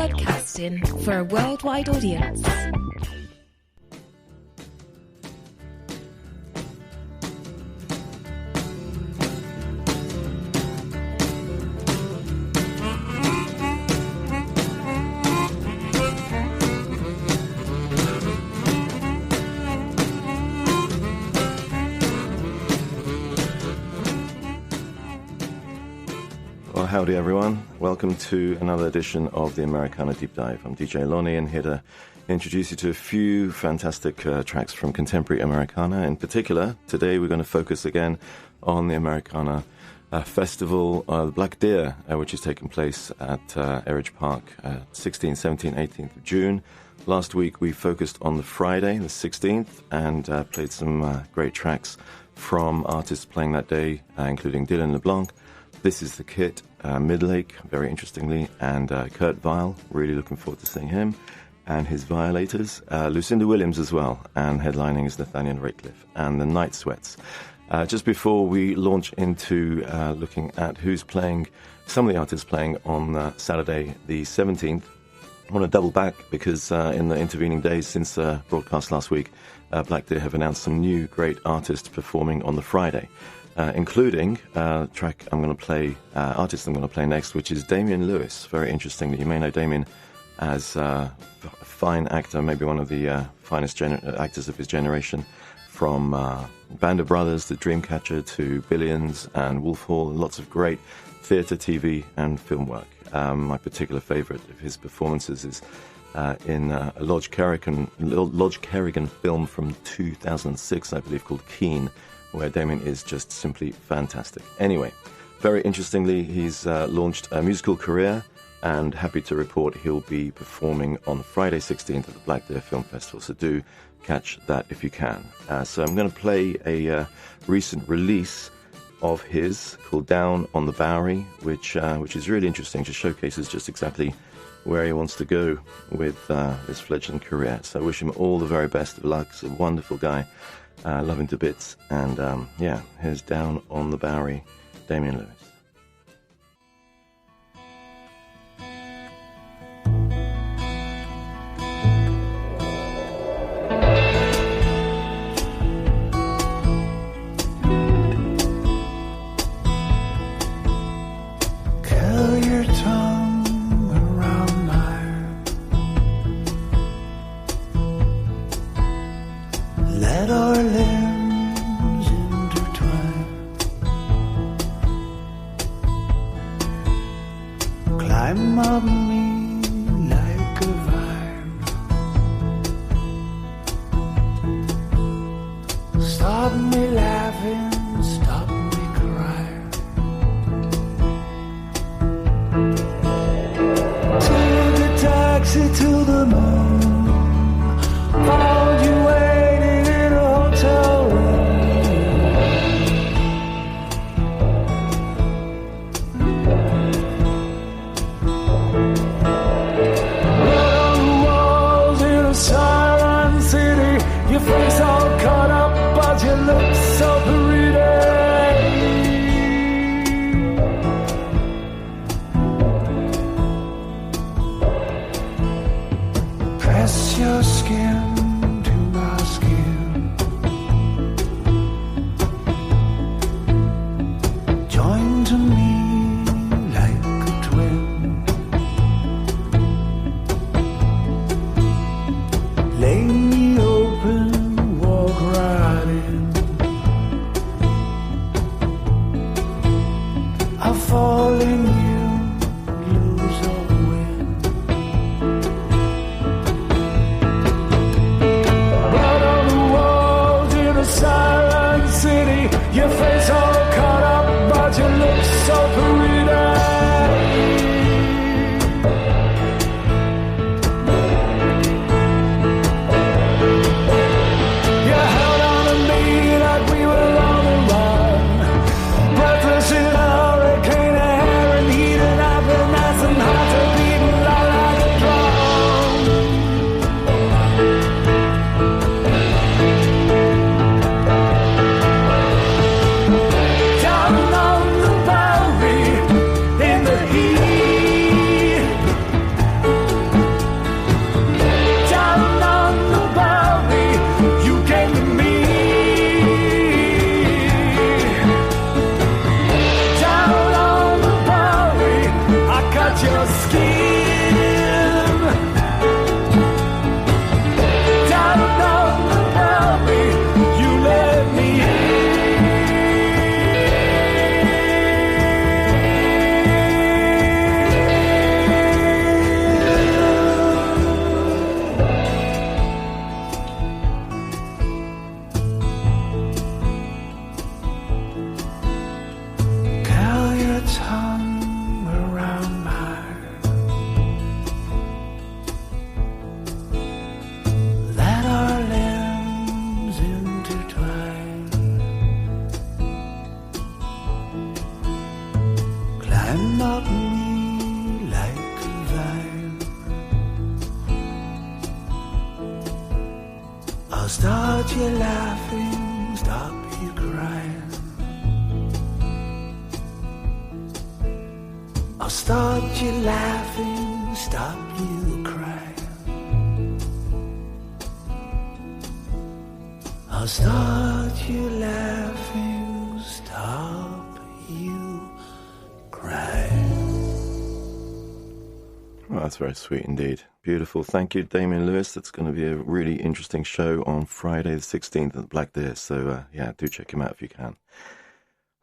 broadcasting for a worldwide audience. Howdy everyone, welcome to another edition of the Americana Deep Dive. I'm DJ Lonnie and here to introduce you to a few fantastic tracks from contemporary Americana. In particular, today we're going to focus again on the Americana Festival, the Black Deer, which is taking place at Eridge Park, 16th, 17th, 18th of June. Last week we focused on the Friday, the 16th, and played some great tracks from artists playing that day, including Dylan LeBlanc, This Is the Kit, Midlake, very interestingly, and Kurt Vile, really looking forward to seeing him, and his Violators, Lucinda Williams as well, and headlining is Nathaniel Ratcliffe, and the Night Sweats. Just before we launch into looking at who's playing, some of the artists playing on Saturday the 17th, I want to double back because in the intervening days since broadcast last week, Black Deer have announced some new great artists performing on the Friday. Including track I'm going to play, artist I'm going to play next, which is Damian Lewes. Very interesting that you may know Damian as a fine actor, maybe one of the finest actors of his generation, from Band of Brothers to Dreamcatcher to Billions and Wolf Hall, and lots of great theatre, TV and film work. My particular favourite of his performances is in a Lodge Kerrigan film from 2006, I believe, called Keen, where Damien is just simply fantastic. Anyway, very interestingly, he's launched a musical career, and happy to report he'll be performing on Friday 16th at the Black Deer Film Festival, so do catch that if you can. So I'm going to play a recent release of his called Down on the Bowery, which is really interesting, just showcases just exactly where he wants to go with his fledgling career. So I wish him all the very best of luck. He's a wonderful guy. Love him to bits, and here's Down on the Bowery, Damian Lewes. Curl your tongue around mine. Let our limbs intertwine. Climb up me like a vine. Stop me laughing, stop me crying. Take a taxi to the moon. Found you waiting in a hotel room. Wrote on the walls in a siren city. Your face all cut up, but you look so pretty. Press your skin to my skin. Join to me like a twin. Lay me open, walk right in. I fall in you, lose or win. Blood on the walls in a silent city. Your face all cut up, but you look so pretty. You held on to me like we were on the run, breathless in a hurricane of hair and up me like a vibe. I'll start you laughing, stop you crying. I'll start you laughing, stop you crying. I'll start you laughing, stop you crying. Well, that's very sweet indeed. Beautiful. Thank you, Damien Lewis. That's going to be a really interesting show on Friday the 16th at the Black Deer. So, yeah, do check him out if you can.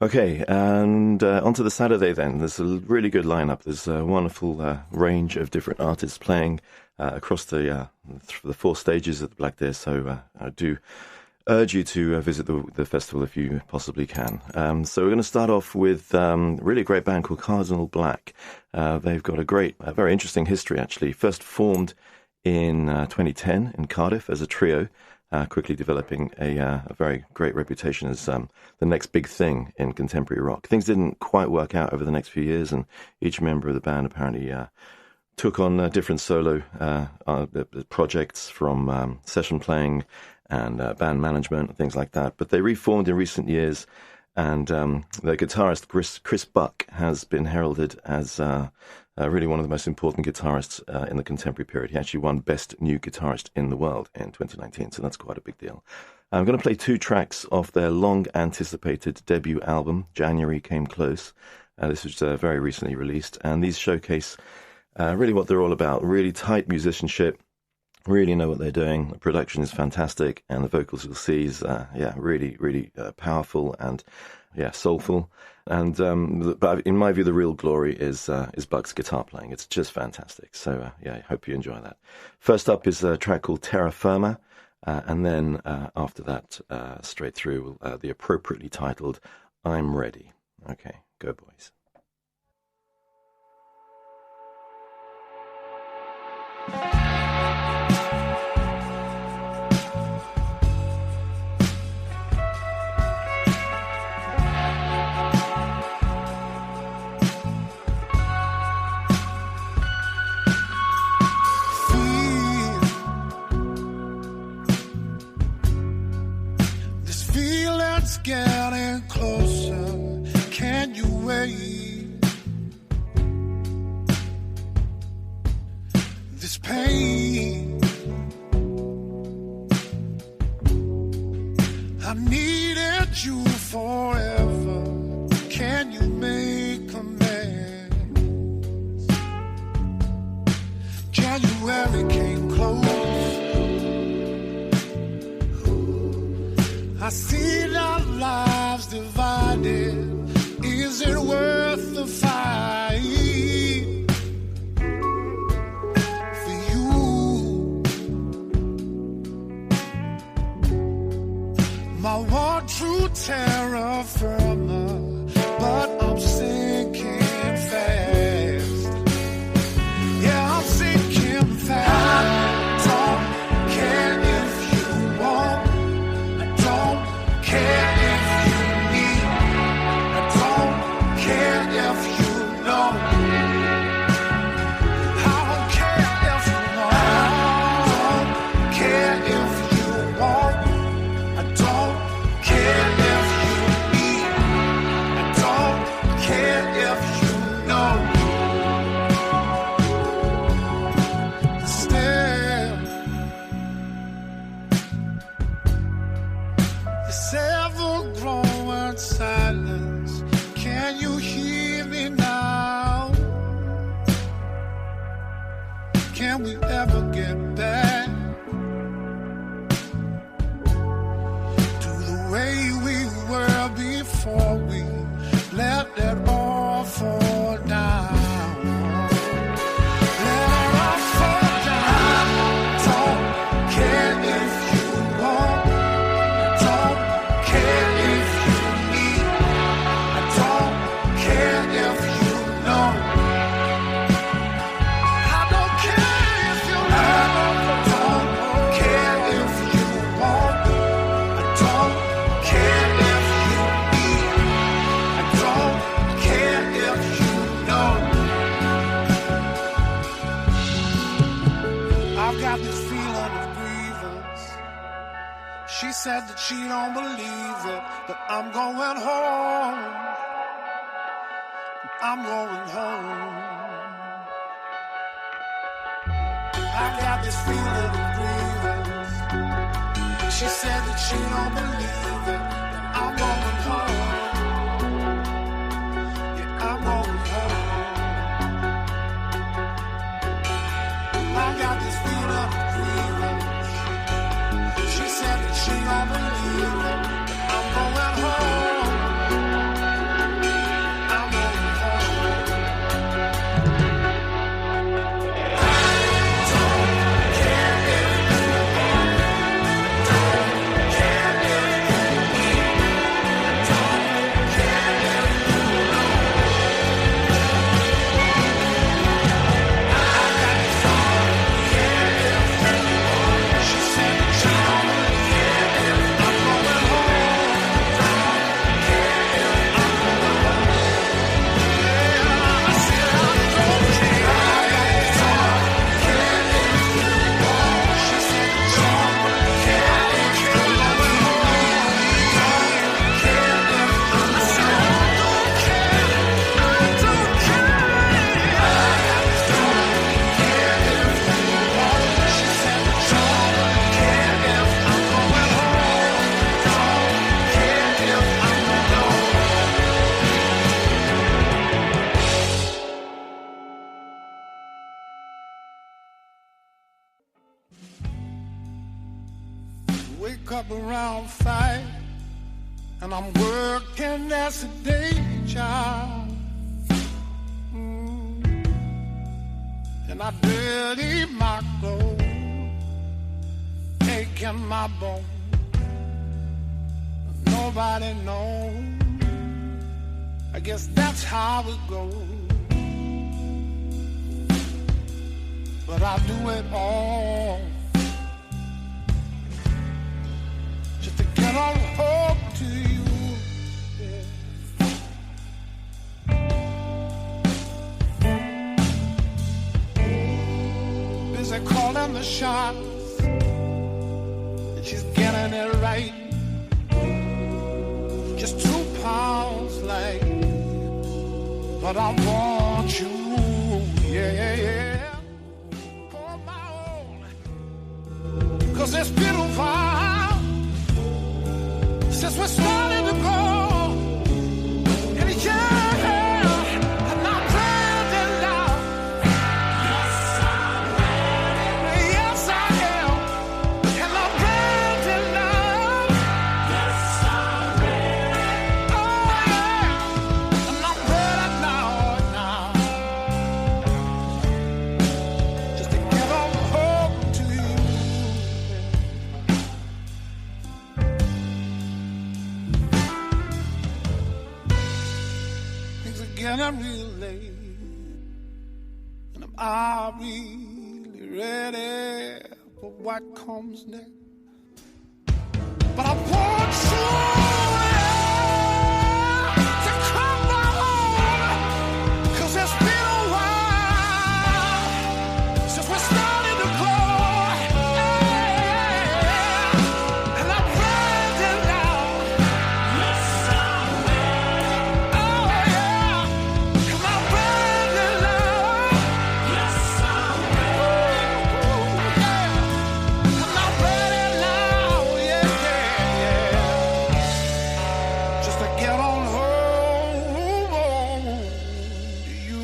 Okay, and on to the Saturday then. There's a really good lineup. There's a wonderful range of different artists playing across the 4 stages at the Black Deer. So I do urge you to visit the festival if you possibly can. So we're going to start off with really a great band called Cardinal Black. They've got a very interesting history, actually. First formed in 2010 in Cardiff as a trio, quickly developing a very great reputation as the next big thing in contemporary rock. Things didn't quite work out over the next few years, and each member of the band apparently took on different solo projects, from session playing and band management and things like that. But they reformed in recent years, and their guitarist Chris Buck has been heralded as really one of the most important guitarists in the contemporary period. He actually won Best New Guitarist in the World in 2019, so that's quite a big deal. I'm going to play 2 tracks off their long-anticipated debut album, January Came Close. This was very recently released, and these showcase really what they're all about. Really tight musicianship, really know what they're doing. The production is fantastic, and the vocals you'll see is really, really powerful and soulful. And but in my view, the real glory is Buck's guitar playing. It's just fantastic. So I hope you enjoy that. First up is a track called Terra Firma, and then after that, straight through, the appropriately titled I'm Ready. Okay, go boys. Getting closer, can you wait? This pain, I needed you forever. Can you make amends? January came close. I see our lives divided. Is it worth the fight for you said that she don't believe it, but I'm going home. I'm going home. I got this feeling of grievance. She said that she don't believe it, but I'm going home. Yeah, I'm going home. I got this feeling of grievance. She said that she don't believe it, but I'm going home. I'm going home. Wake up around 5, and I'm working as a day job. And I dirty my clothes, aching my bones. Nobody knows. I guess that's how it goes. But I do it all just to get on home to you. Yeah. Busy calling the shots, and she's getting it right. Just 2 pounds late, but I want you, yeah. For my own, 'cause it's been a while since we started to go, and yeah, and I'm ready now. Yes, I'm ready. Yes, I am, and I'm ready now. Yes, I'm ready. Oh yeah, and I'm ready now. Just to get on home to you. Getting real late, and am I really ready for what comes next? But I want you to come home, 'cause it's been a while since we started to go. And I'm ready now. Yes, I'm ready. Oh yeah. Come on, ready now. Yes, I'm ready. Come on, ready now. Yeah, yeah. Just to get on home to you.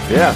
Yeah.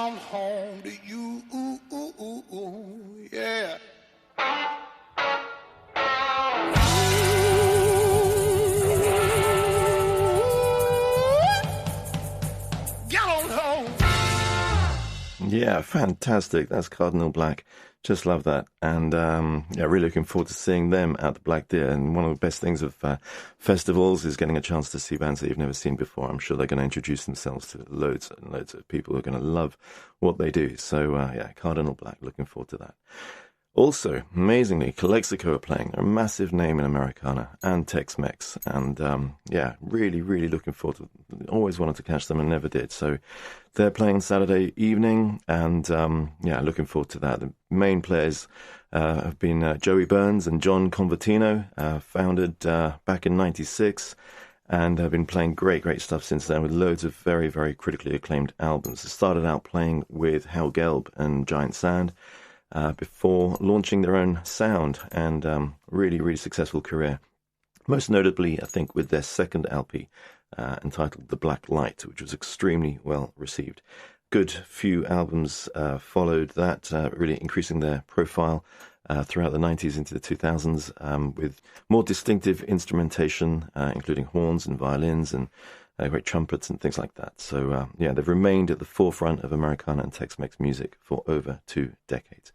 come home to you. Yeah. Get on home. Yeah, fantastic. That's Cardinal Black. Just love that. And yeah, really looking forward to seeing them at the Black Deer. And one of the best things of festivals is getting a chance to see bands that you've never seen before. I'm sure they're going to introduce themselves to loads and loads of people who are going to love what they do. So yeah, Cardinal Black, looking forward to that. Also, amazingly, Calexico are playing. They're a massive name in Americana and Tex-Mex. And yeah, really, really looking forward to them. Always wanted to catch them and never did. So they're playing Saturday evening. And yeah, looking forward to that. The main players have been Joey Burns and John Convertino, founded back in '96. And have been playing great, great stuff since then with loads of very, very critically acclaimed albums. They started out playing with Hal Gelb and Giant Sand. Before launching their own sound, and really, really successful career. Most notably, I think, with their second LP entitled The Black Light, which was extremely well received. Good few albums followed that, really increasing their profile throughout the 90s into the 2000s with more distinctive instrumentation, including horns and violins and great trumpets and things like that. So, yeah, they've remained at the forefront of Americana and Tex-Mex music for over 2 decades.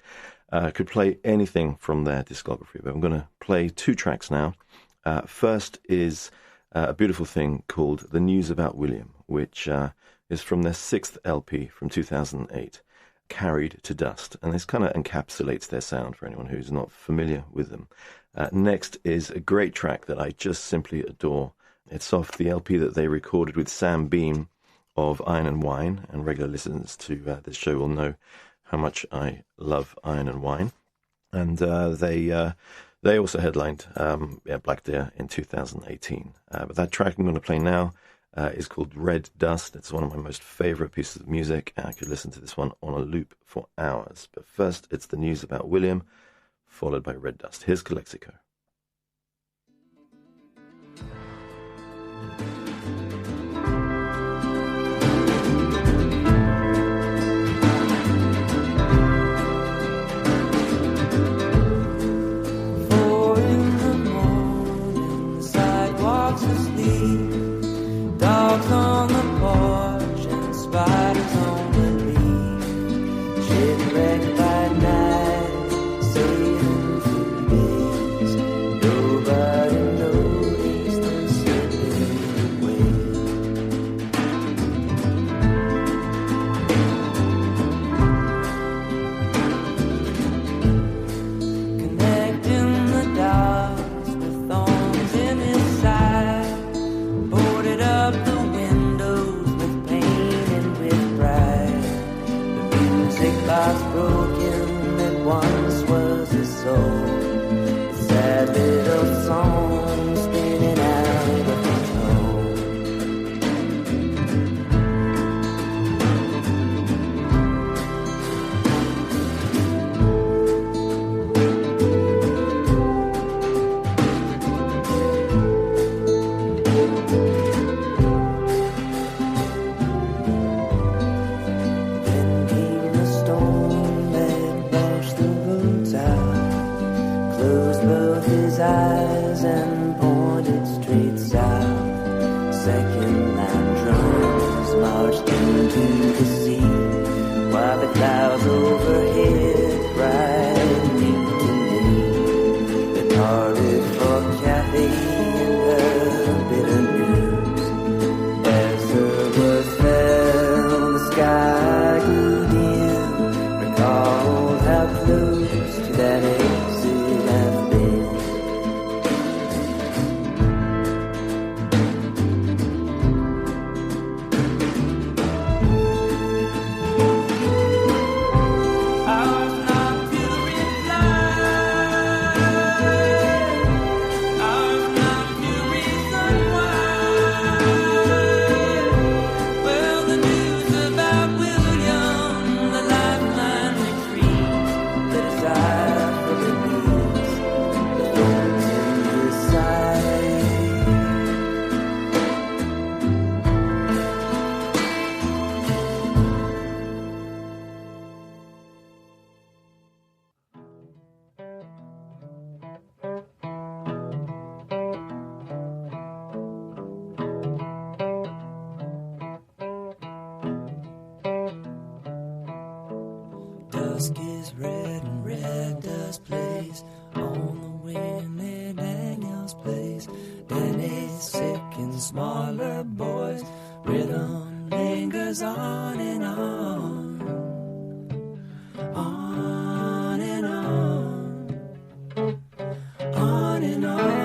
Could play anything from their discography, but I'm going to play 2 tracks now. First is a beautiful thing called The News About William, which is from their 6th LP from 2008, Carried to Dust. And this kind of encapsulates their sound for anyone who's not familiar with them. Next is a great track that I just simply adore. It's off the LP that they recorded with Sam Beam of Iron and Wine, and regular listeners to this show will know how much I love Iron and Wine. And they also headlined Black Deer in 2018. But that track I'm going to play now is called Red Dust. It's one of my most favourite pieces of music, and I could listen to this one on a loop for hours. But first, it's The News About William, followed by Red Dust. Here's Calexico. Dogs on the porch and spiders on the leaf. Shipwrecked by night, sailing through days. Nobody noticed them slipping away. Connecting the dots with thorns in his side. Boarded up the windows with pain and with pride. The music box broken that once was his soul. A sad little song spinning out of control. Then came the storm that washed the roots out, closed both his eyes and pointed straight south. Second-line drums marched into the sea, while the clouds overhead cried mutiny. They parted for Kathy and her bitter news. As the words fell, the sky grew dim. Recalled how close to that exit I've been. I dusk is red and red dust plays on the wind in Daniel's place. Danny's sick and smaller boys, rhythm lingers on and on, on and on, on and on.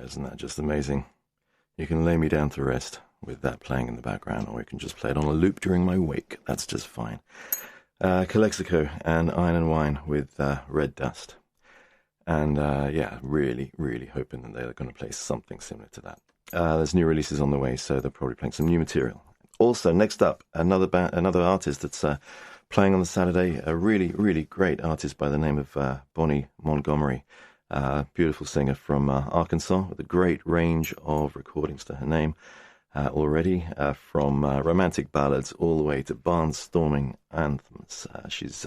Isn't that just amazing? You can lay me down to rest with that playing in the background, or you can just play it on a loop during my wake. That's just fine. Calexico and Iron and Wine with Red Dust. And yeah, really, really hoping that they're going to play something similar to that. There's new releases on the way, so they're probably playing some new material. Also, next up, another artist that's playing on the Saturday, a really, really great artist by the name of Bonnie Montgomery. Beautiful singer from Arkansas with a great range of recordings to her name already, from romantic ballads all the way to barnstorming anthems. She's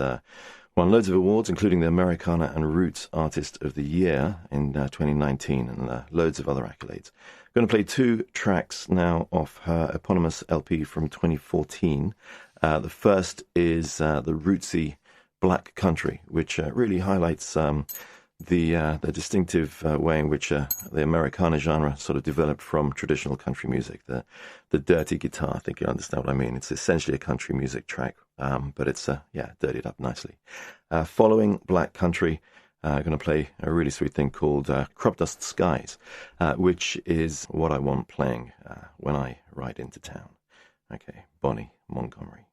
won loads of awards, including the Americana and Roots Artist of the Year in 2019, and loads of other accolades. I'm going to play two tracks now off her eponymous LP from 2014. The first is the rootsy Black Country, which really highlights the distinctive way in which the Americana genre sort of developed from traditional country music. The dirty guitar, I think you understand what I mean. It's essentially a country music track, but it's dirtied up nicely. Following Black Country, I'm going to play a really sweet thing called Crop Dust Skies, which is what I want playing when I ride into town. Okay, Bonnie Montgomery.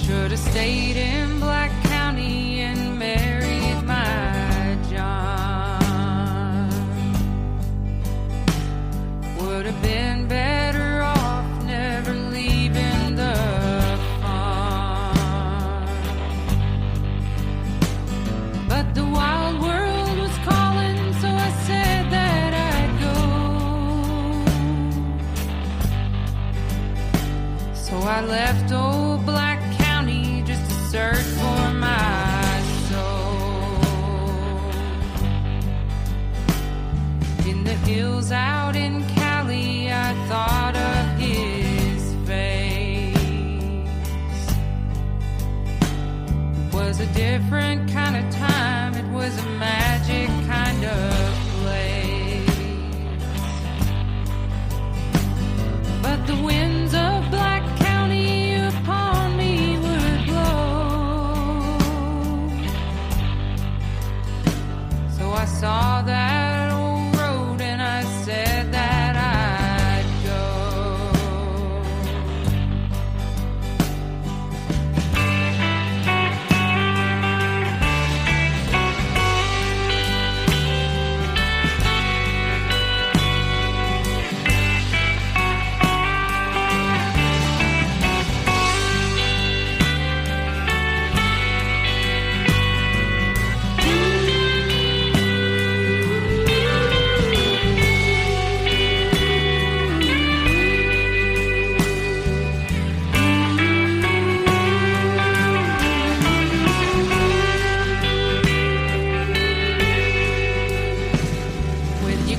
Should have stayed in Black County and married my John. Would have been better off never leaving the farm. So I left old Black County just to search for my soul. In the hills out in Cali, I thought of his face. It was a different kind of time, it was a magic kind of place. But the winds of Black County upon me would blow. So I saw that old road and I said that I'd go.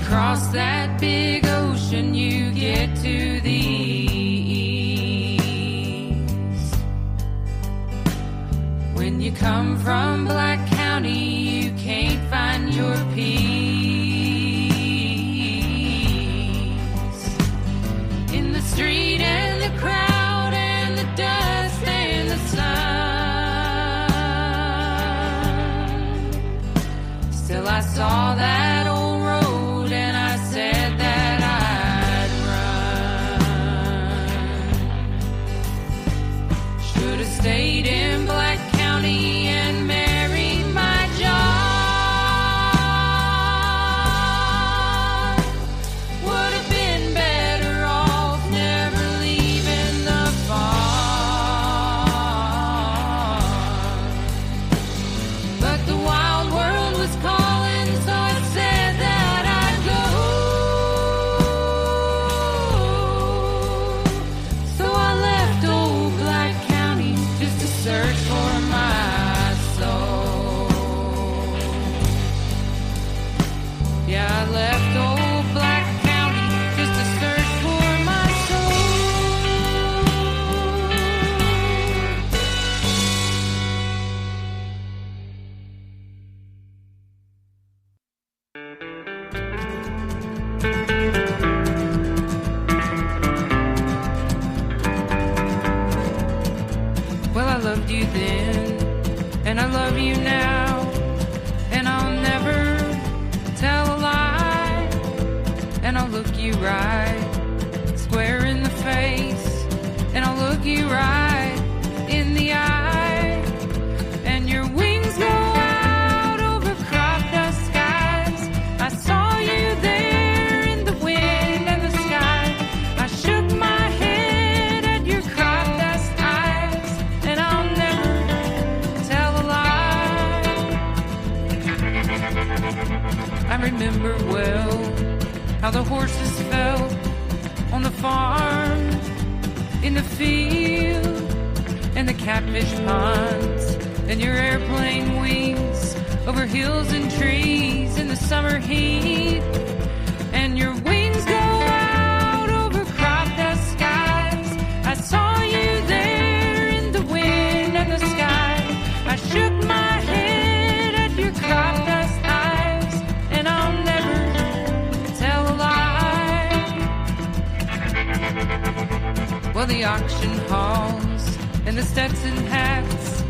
Across that big ocean, you get to the east. When you come from Black County, you can't find your peace. In the street and the crowd and the dust and the sun, still I saw that old road and I said that I'd run. Should have stayed in Black County and married my job. Would have been better off never leaving the farm. But the wild world was calling, so I said that I'd go. So I left old Black County just to search for my soul. Yeah, I left old Black County just to search for my soul. Well, I loved you then, and I love you now, and I'll never tell a lie, and I'll look you right square in the face, and I'll look you right in the eye, and your wings go out over crop dust skies. I saw you there in the wind and the sky. I shook my head at your crop dust eyes, and I'll never tell a lie. I remember well how the horses felt on the farm, in the field, and the catfish ponds, and your airplane wings over hills and trees in the summer heat, and your wings go out over crop dust skies. I saw you there in the wind and the sky. I shook my head at your crop dust eyes, and I'll never tell a lie. Well, the auction halls and the Stetson hats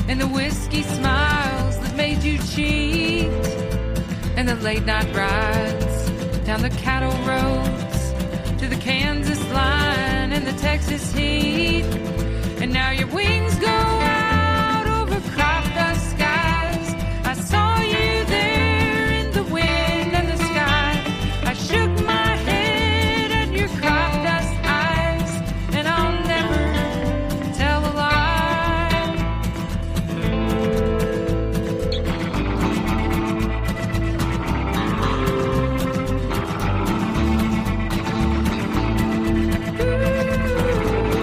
and the whiskey smiles that made you cheat, and the late night rides down the cattle roads to the Kansas line and the Texas heat, and now your wings go out over crop dust skies. I saw you there in the wind and the sky. I shook my head at your crop dust eyes, and I'll never tell a lie. Ooh.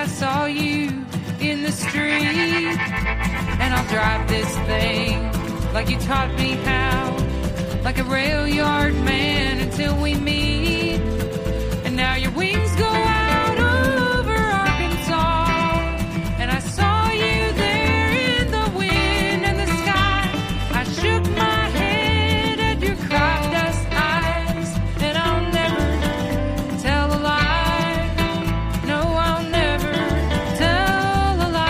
I saw you in the street. And I'll drive this thing like you taught me how, like a rail yard man until we meet. And now your wings go out over Arkansas, and I saw you there in the wind and the sky. I shook my head at your crop dust eyes, and I'll never tell a lie. No, I'll never tell a lie.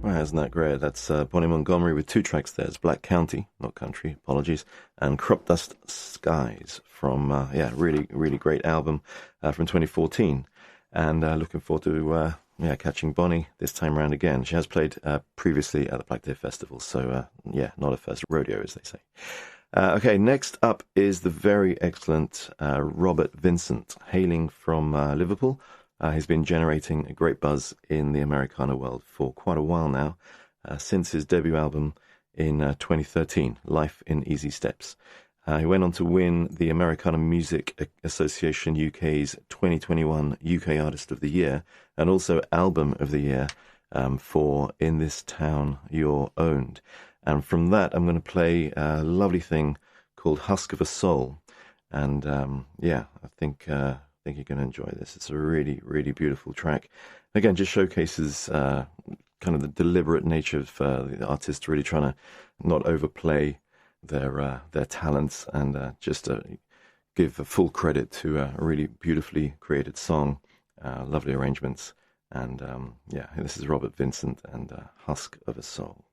Well, isn't that great? That's Bonnie Montgomery with two tracks there. It's Black County, not country, apologies, and Crop Dust Skies from, really, really great album from 2014. And looking forward to catching Bonnie this time around again. She has played previously at the Black Day Festival, so not a first rodeo, as they say. Okay, next up is the very excellent Robert Vincent, hailing from Liverpool. He's been generating a great buzz in the Americana world for quite a while now, since his debut album in 2013, Life in Easy Steps. He went on to win the Americana Music Association UK's 2021 UK Artist of the Year and also Album of the Year for In This Town You're Owned. And from that, I'm going to play a lovely thing called Husk of a Soul. And I think you're going to enjoy this. It's a really, really beautiful track. Again, just showcases kind of the deliberate nature of the artist really trying to not overplay their talents and just give full credit to a really beautifully created song, lovely arrangements. And this is Robert Vincent and Husk of a Soul.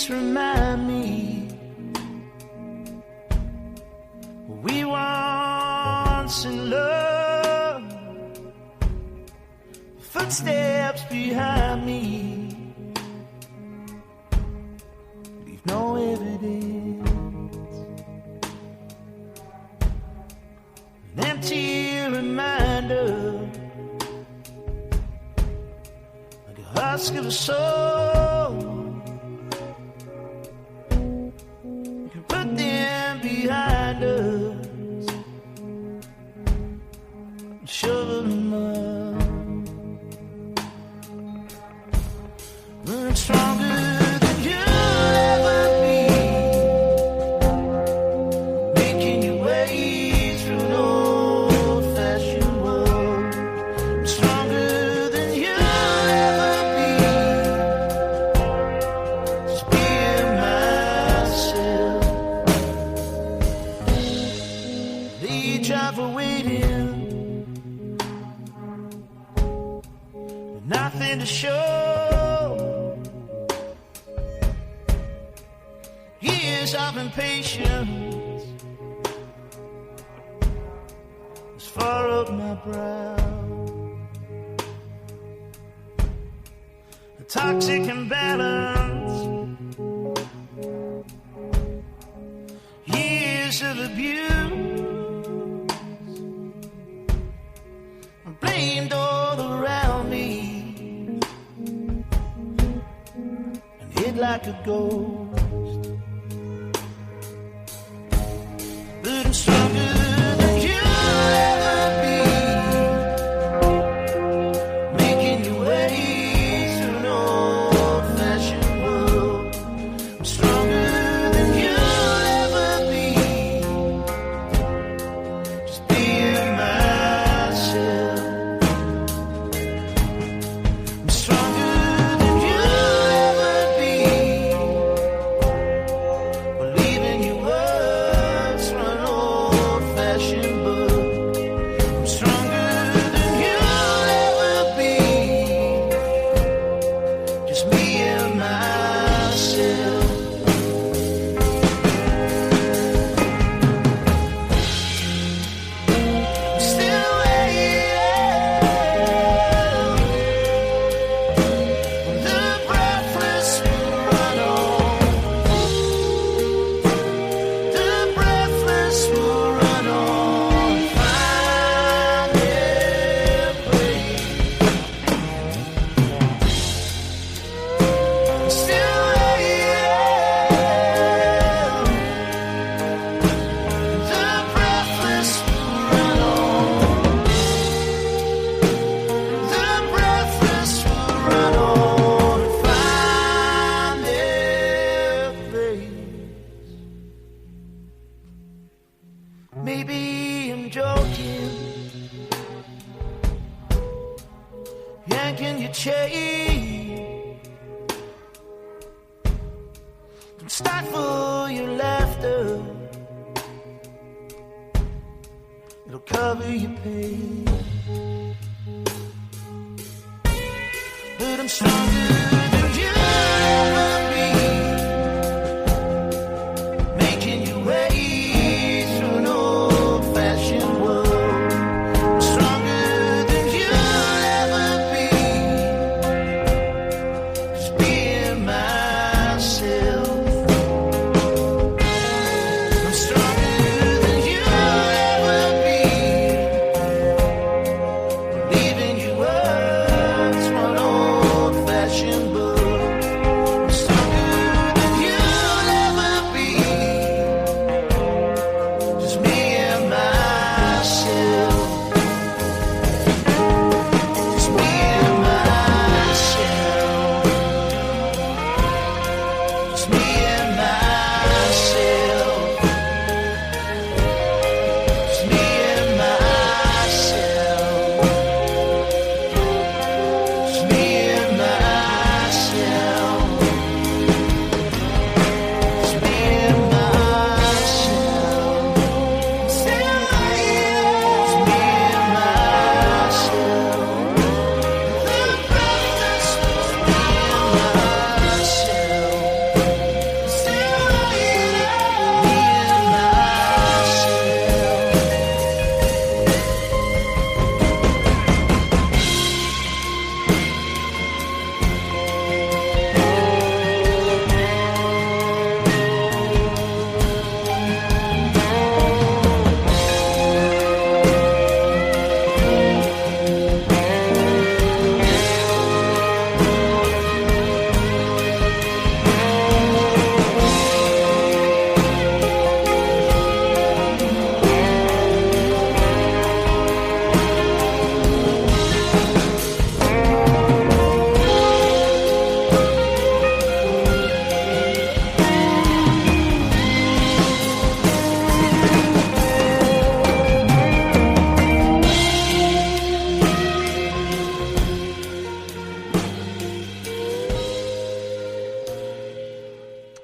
Remind me we once in love, footsteps behind me leave no evidence, an empty reminder like a husk of a soul. Put them behind us, shovel them up. We're stronger than you'll ever be, making your way through an old-fashioned world. I'm stronger than you'll ever be, just being myself. Driver waiting, nothing to show. Years of impatience has furrowed my brow. A toxic imbalance, years of abuse. Blamed all around me and hid like a ghost. But I'm stronger than you'll ever be, making your way through an old-fashioned world. I'm stronger than you'll ever be, just being myself. Stronger than you. Maybe I'm joking, yanking your chain. Don't stifle your laughter, it'll cover your pain. But I'm stronger than you'll ever be, making your way through an old-fashioned world. I'm stronger than you'll ever be, just being myself. I'm stronger than you'll ever be, believing your words were an old-fashioned book. I'm stronger than you'll ever be, just me and myself. Just me and myself. Just me and myself. Just me and myself. Just me and myself. Just me and myself. Still I am. Just me and myself. The breathless was me and myself. Still I am. Me and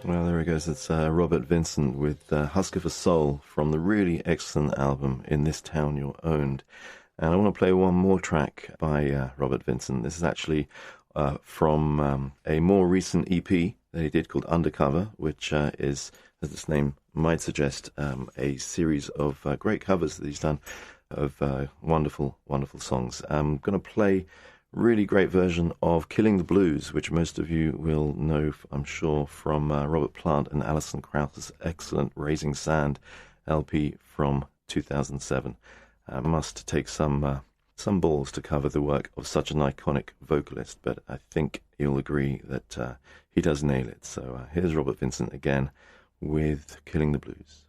Well, there he goes. It's Robert Vincent with Husk of a Soul from the really excellent album In This Town You're Owned. And I want to play one more track by Robert Vincent. This is actually from a more recent EP that he did called Undercover, which is, as its name might suggest, a series of great covers that he's done of wonderful, wonderful songs. I'm going to play really great version of Killing the Blues, which most of you will know, I'm sure, from Robert Plant and Alison Krauss's excellent Raising Sand LP from 2007. Must take some balls to cover the work of such an iconic vocalist, but I think you'll agree that he does nail it. So here's Robert Vincent again with Killing the Blues.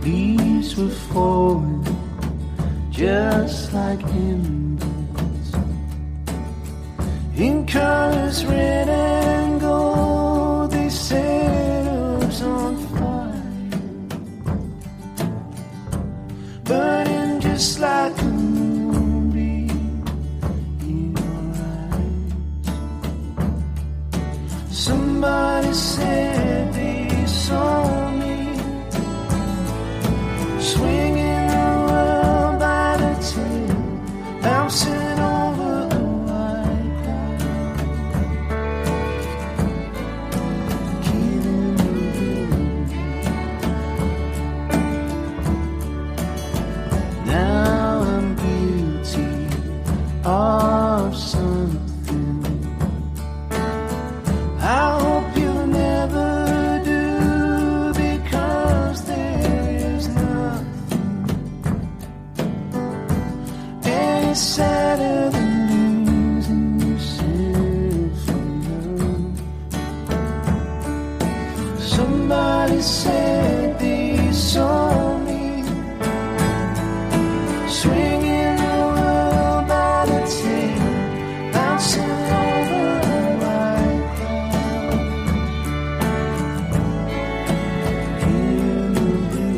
Leaves were falling just like embers, in colors red and gold. They set us on fire, burning just like a moonbeam in your eyes. Somebody said they saw me swinging the world by the tail, bouncing over a white cloud, killing the blues. Now I'm guilty of something I hope you'll never do, because there Somebody's sadder than losing yourself in love. Somebody said they saw me swinging the world by the tail, bouncing over a white cloud. In the blue.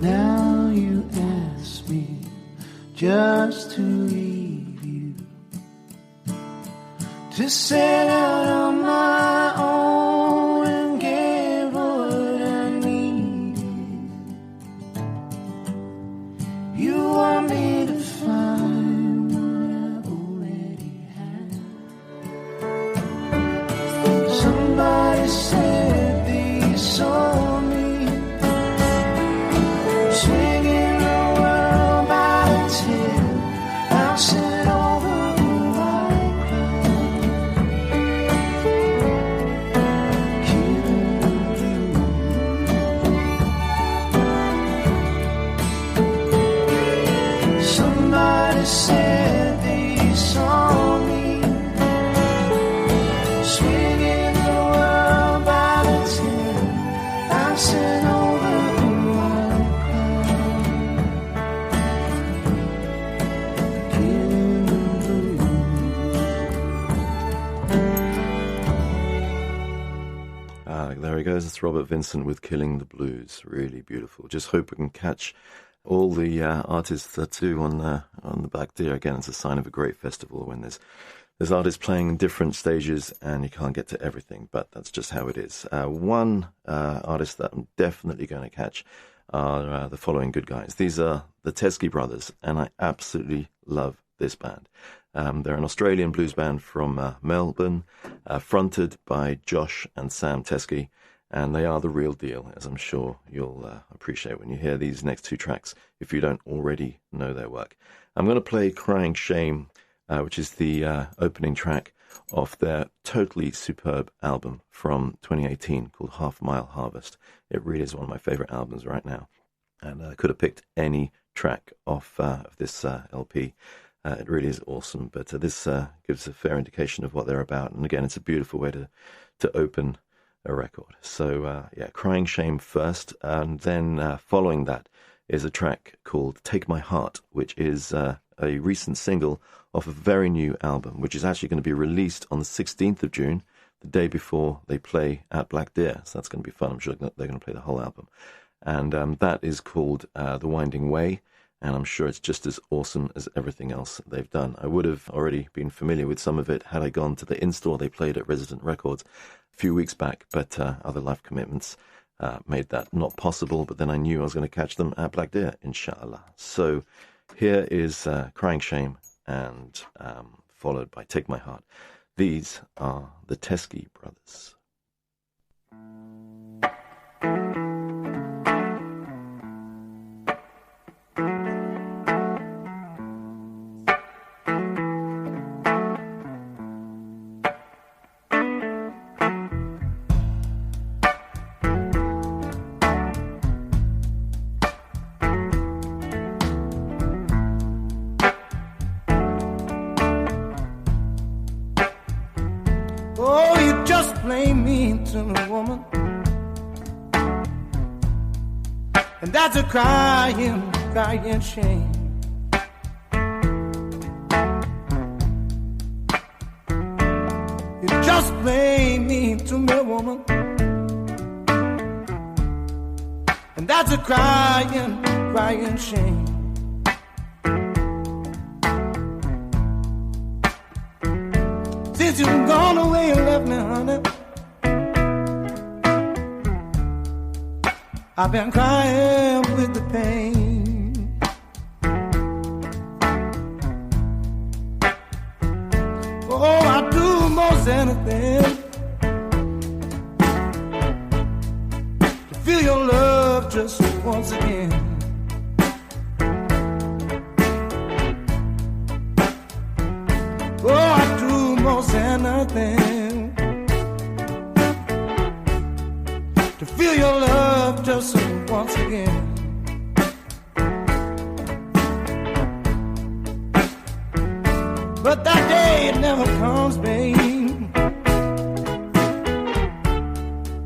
Now you ask me just to leave you, to set out on my own and get what I need. You want me to find what I already have. Somebody said they saw me swinging the world by the tail, bouncing over the white cloud, killing the blue. Somebody said they saw me swinging the world by the tail, bouncing over the white cloud, killing the blue. There he goes. It's Robert Vincent with Killing the Blues. Really beautiful. Just hope we can catch all the artists that do on the Black Deer. Again, it's a sign of a great festival when there's artists playing in different stages and you can't get to everything, but that's just how it is. One artist that I'm definitely going to catch are the following good guys. These are the Teskey Brothers, and I absolutely love this band. They're an Australian blues band from Melbourne, fronted by Josh and Sam Teskey, and they are the real deal, as I'm sure you'll appreciate when you hear these next two tracks, if you don't already know their work. I'm going to play Crying Shame, which is the opening track of their totally superb album from 2018 called Half Mile Harvest. It really is one of my favorite albums right now, and I could have picked any track off of this LP. It really is awesome, but this gives a fair indication of what they're about, and again, it's a beautiful way to open a record. So Crying Shame first, and then following that is a track called Take My Heart, which is a recent single off a very new album, which is actually going to be released on the 16th of June, the day before they play at Black Deer. So that's going to be fun. I'm sure they're going to play the whole album. And that is called The Winding Way, and I'm sure it's just as awesome as everything else they've done. I would have already been familiar with some of it had I gone to the in-store they played at Resident Records a few weeks back, but other life commitments made that not possible, but then I knew I was going to catch them at Black Deer, inshallah. So here is Crying Shame, and followed by Take My Heart. These are the Teskey Brothers. Oh, you just plain mean to the woman, and that's a crying, crying shame. You just plain mean to me, woman, and that's a crying, crying shame. Since you've gone away and left me, honey, I've been crying with the pain. Oh, I'd do most anything to feel your love just once again. Oh, I'd do most anything to feel your love just once again. But that day it never comes, babe.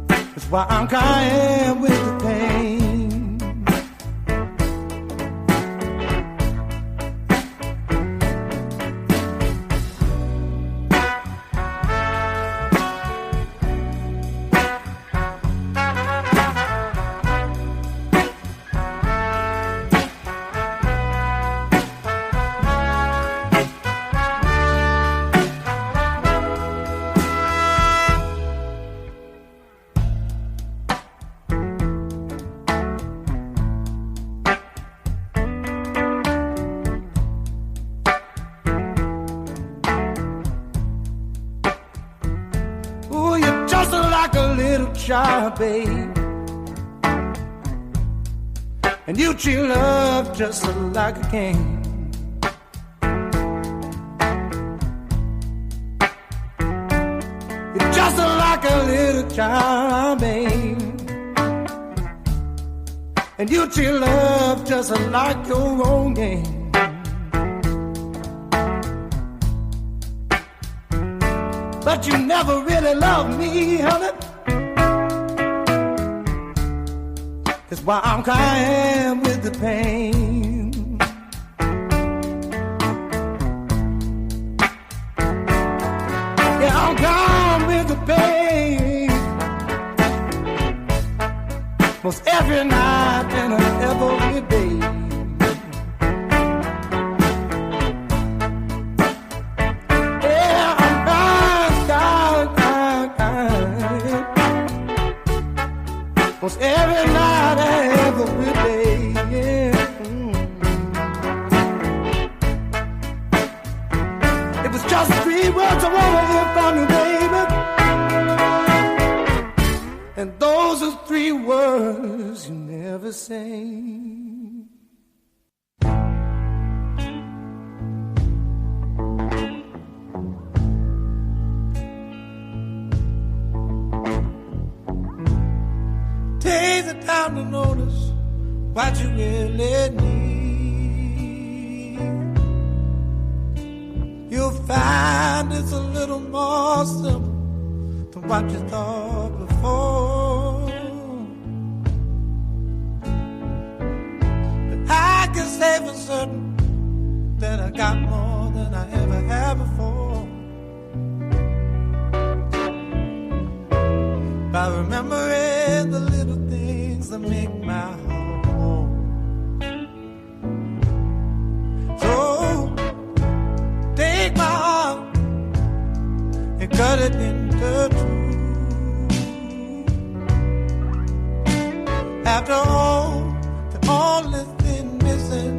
That's why I'm crying with the pain. Child, babe, and you treat love just like a king. You're just like a little child, babe, and you treat love just like your own game. But you never really loved me, honey. That's why I'm crying with the pain. Yeah, I'm crying with the pain. Most every night and every day. Yeah, I'm crying, crying, crying. Most every night. Every day, yeah. It was just 3 words I wanted to hear from you, baby. And those are 3 words you never say. Take the time to notice what you really need. You'll find it's a little more simple than what you thought before. But I can say for certain that I got more than I ever had before. By remembering the little things that make my heart warm. So take my heart and cut it into 2. After all, the only thing missing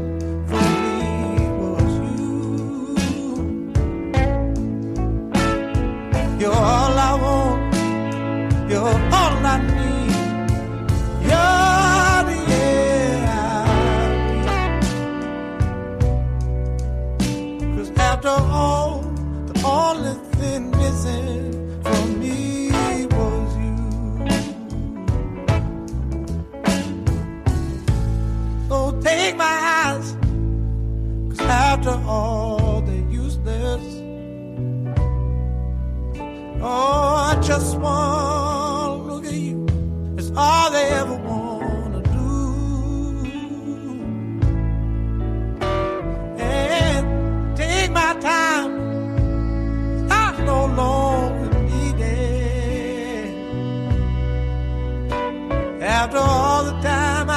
from me was you. You're all I want. You're all I need. You're the air I breathe. 'Cause after all, the only thing missing from me was you. So take my eyes, 'cause after all, they're useless. Oh, I just want all they ever wanna do. And take my time, I'm no longer needed. After all the time I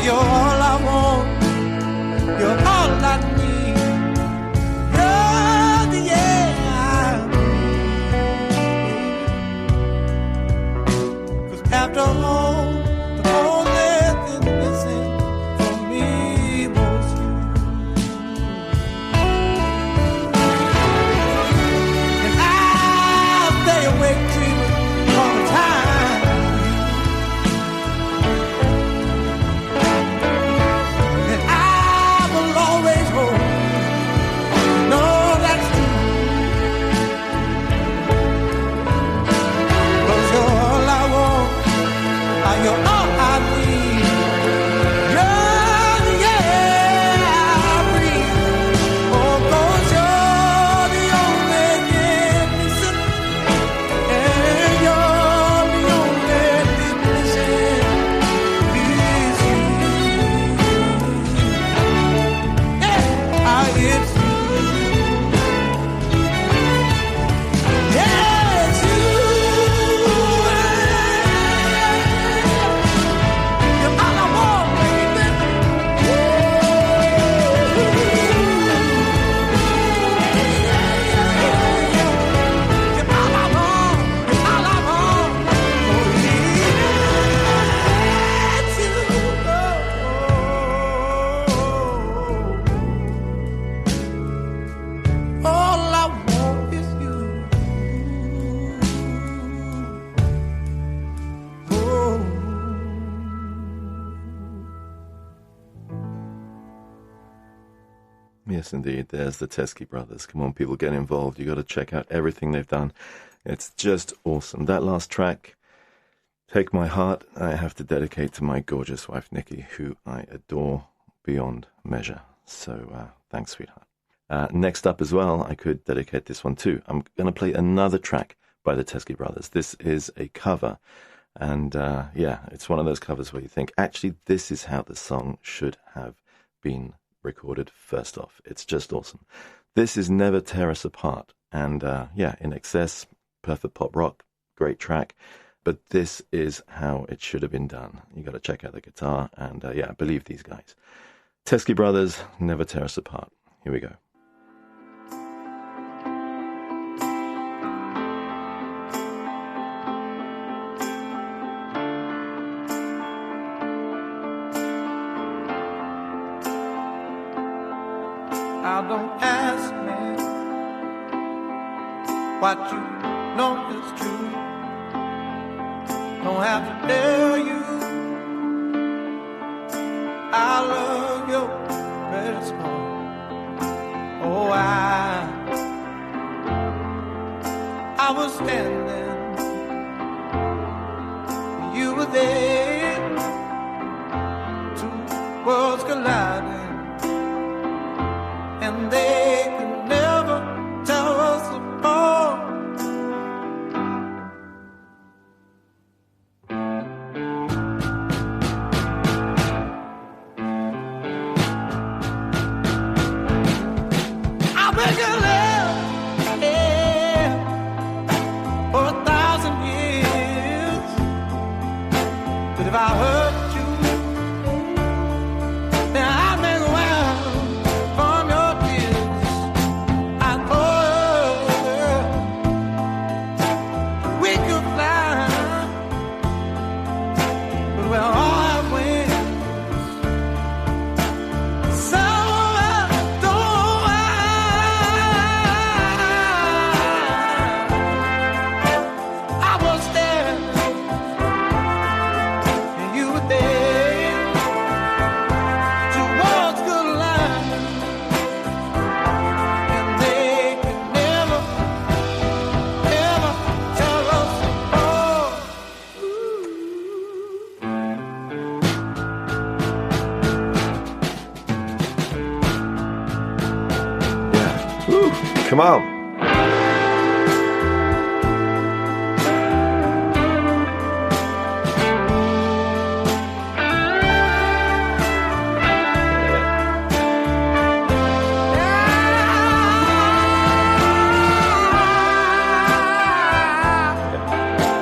you're all I want, you're all I need, you're the air I breathe. 'Cause after all, the only thing missing from me was you. And I'll stay awake till all the time. And I will always hold. No, that's true. 'Cause you're all I want. You're all I need. You're the air I breathe. Oh, 'cause you're the only thing missing. And you're the only thing missing. It's you. Yeah, it's you. Yeah, it's you. You're all I want, baby. You're all I want. You're all I want. Oh, yeah, it's you. All I want is you. Oh. Yes, indeed. There's the Teskey Brothers. Come on, people, get involved. You got to check out everything they've done. It's just awesome. That last track, Take My Heart, I have to dedicate to my gorgeous wife, Nikki, who I adore beyond measure. So thanks, sweetheart. Next up as well, I could dedicate this one too. I'm going to play another track by the Teskey Brothers. This is a cover. And yeah, it's one of those covers where you think, actually, this is how the song should have been recorded first off. It's just awesome. This is Never Tear Us Apart. And yeah, In Excess, perfect pop rock, great track. But this is how it should have been done. You got to check out the guitar. And yeah, believe these guys. Teskey Brothers, Never Tear Us Apart. Here we go. Now don't ask me what you know is true. Don't have to tell you I love you very small. Oh, I was standing, you were there, two worlds colliding. And they can never tear us apart. I've been your love, yeah, for 1,000 years. But if I hurt you, then I'll make a well from your tears. I know we could fly, but we're all our wings. So I was there, and you were there. Two worlds collide, and they could never, ever tear us apart. Yeah. Woo. Come on.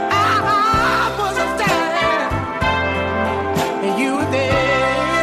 I was standing, and you were there.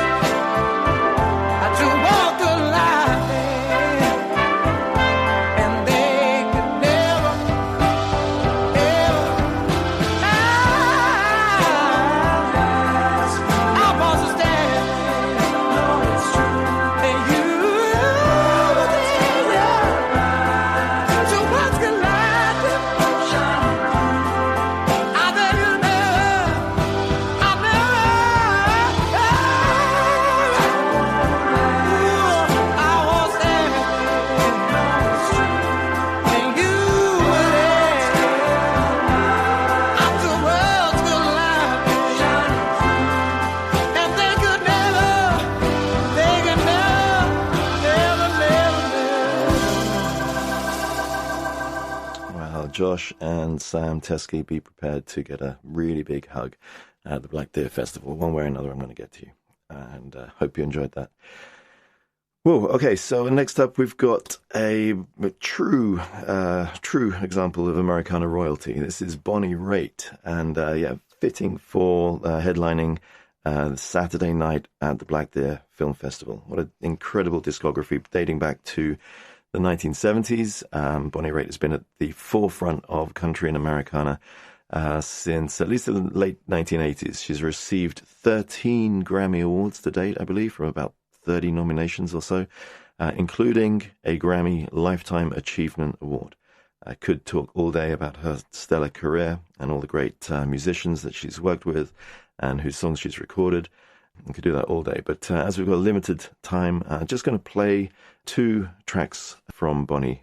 Josh and Sam Teskey, be prepared to get a really big hug at the Black Deer Festival. One way or another, I'm going to get to you. And hope you enjoyed that. Whoa, okay, so next up we've got a true example of Americana royalty. This is Bonnie Raitt, and fitting for headlining Saturday night at the Black Deer Film Festival. What an incredible discography dating back to the 1970s. Bonnie Raitt has been at the forefront of country and Americana since at least the late 1980s. She's received 13 Grammy Awards to date, I believe, from about 30 nominations or so, including a Grammy Lifetime Achievement Award. I could talk all day about her stellar career and all the great musicians that she's worked with and whose songs she's recorded. I could do that all day, but as we've got limited time, I'm just going to play 2 tracks from Bonnie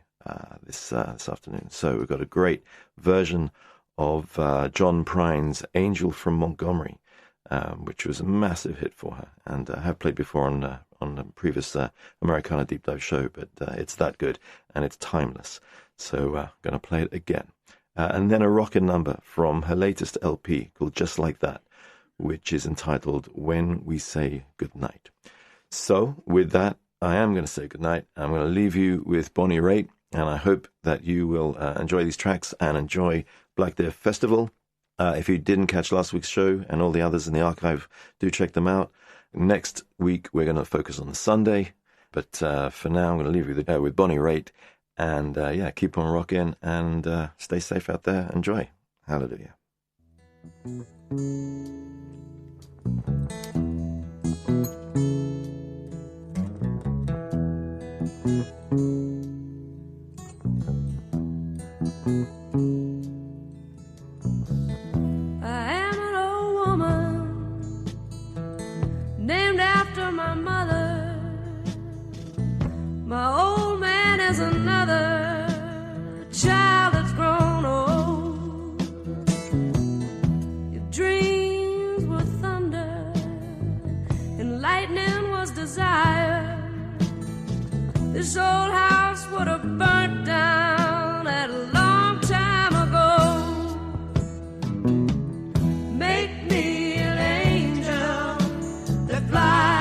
this afternoon. So we've got a great version of John Prine's Angel from Montgomery, which was a massive hit for her, and I have played before on the previous Americana Deep Dive show, but it's that good, and it's timeless. So I'm going to play it again. And then a rockin' number from her latest LP called Just Like That, which is entitled When We Say Goodnight. So with that, I am going to say goodnight. I'm going to leave you with Bonnie Raitt, and I hope that you will enjoy these tracks and enjoy Black Deer Festival. If you didn't catch last week's show and all the others in the archive, do check them out. Next week, we're going to focus on the Sunday. But for now, I'm going to leave you with Bonnie Raitt. And keep on rocking and stay safe out there. Enjoy. Hallelujah. My mother, my old man is another child that's grown old. If dreams were thunder and lightning was desire, this old house would have burnt down at a long time ago. Make me an angel that flies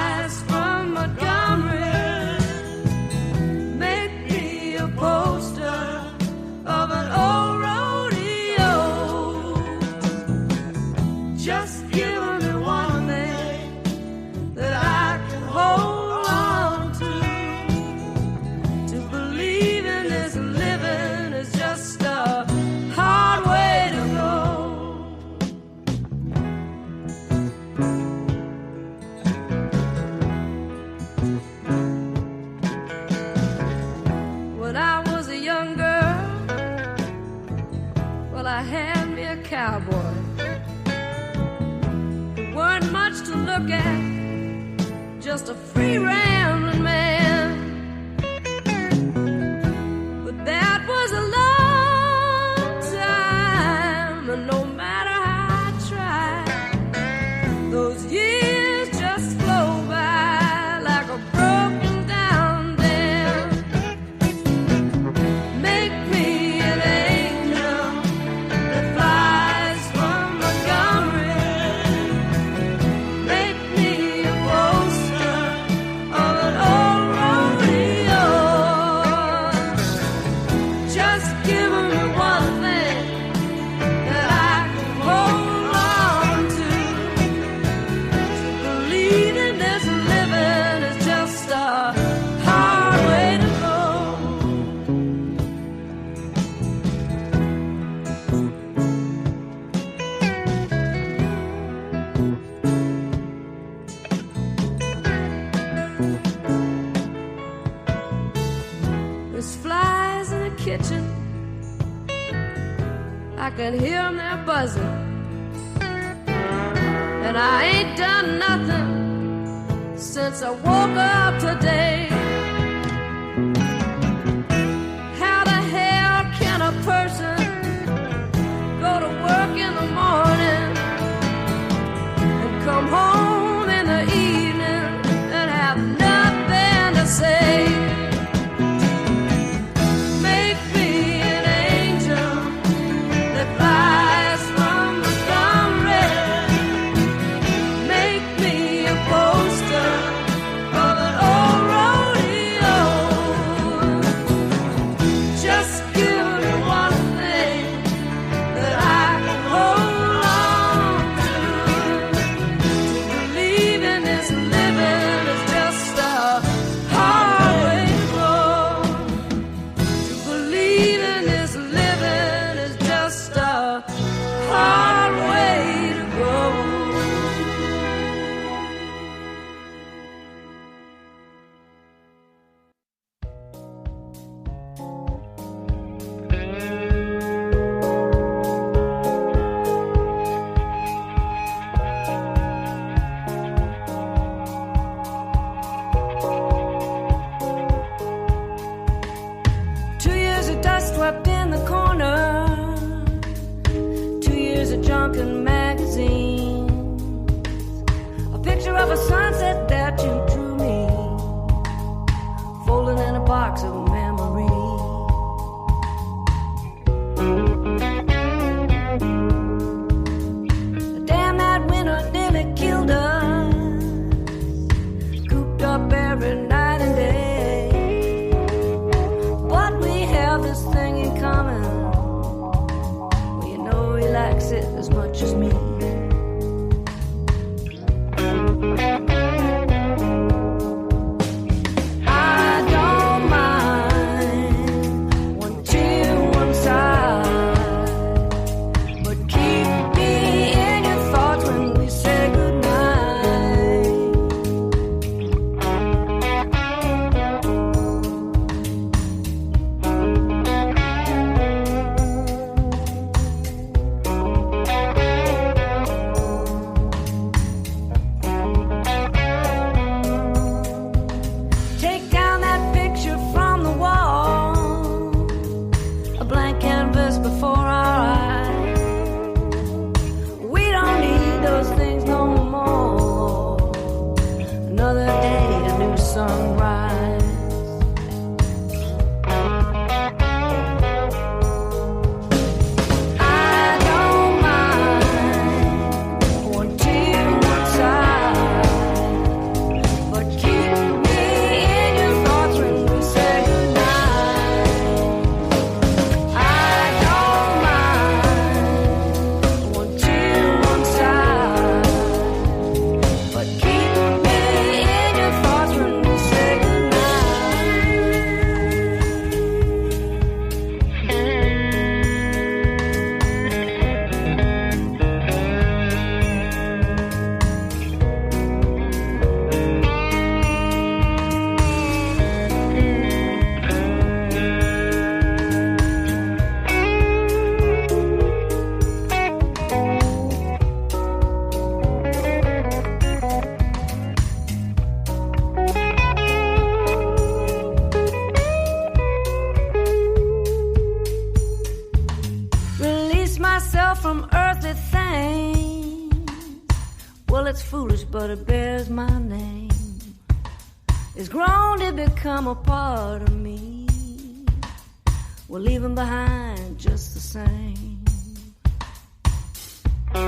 cowboy. There weren't much to look at, just a free rambling man. But that was a long time, and no matter how I tried, those years just flow by like a broken down dam. Make me an angel that flies from Montgomery. Make me a poster of an old rodeo. Just give me one thing that I can hold on to. To believe in this living is just a hard way to go. There's flies in the kitchen, I can hear them, they're buzzing. And I ain't done nothing since I woke up today. How the hell can a person go to work in the morning and come home in the evening and have nothing to say? Make me an angel Well, it's foolish, but it bears my name. It's grown to become a part of me. We'll leave him behind just the same. I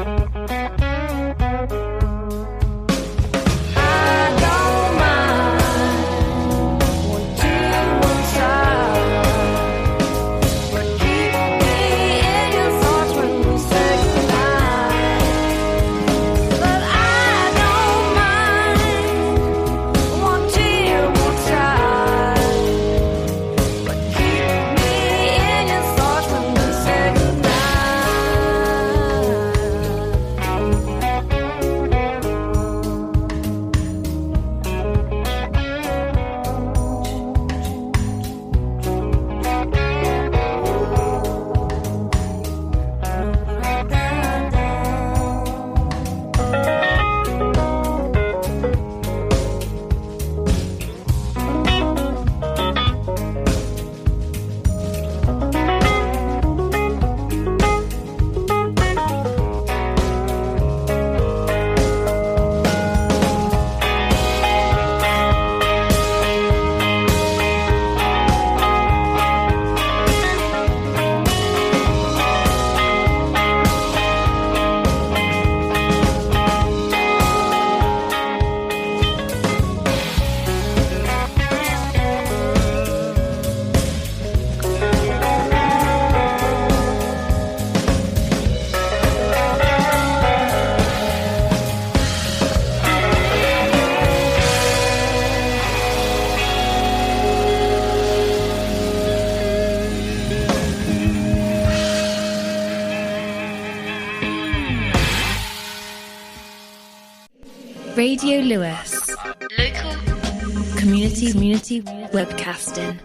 don't mind one tear, one sigh, but keep me in your thoughts when we say goodnight. But I don't mind one tear, one sigh, but keep me in your thoughts when we say goodnight. Radio Lewes. Local community webcasting.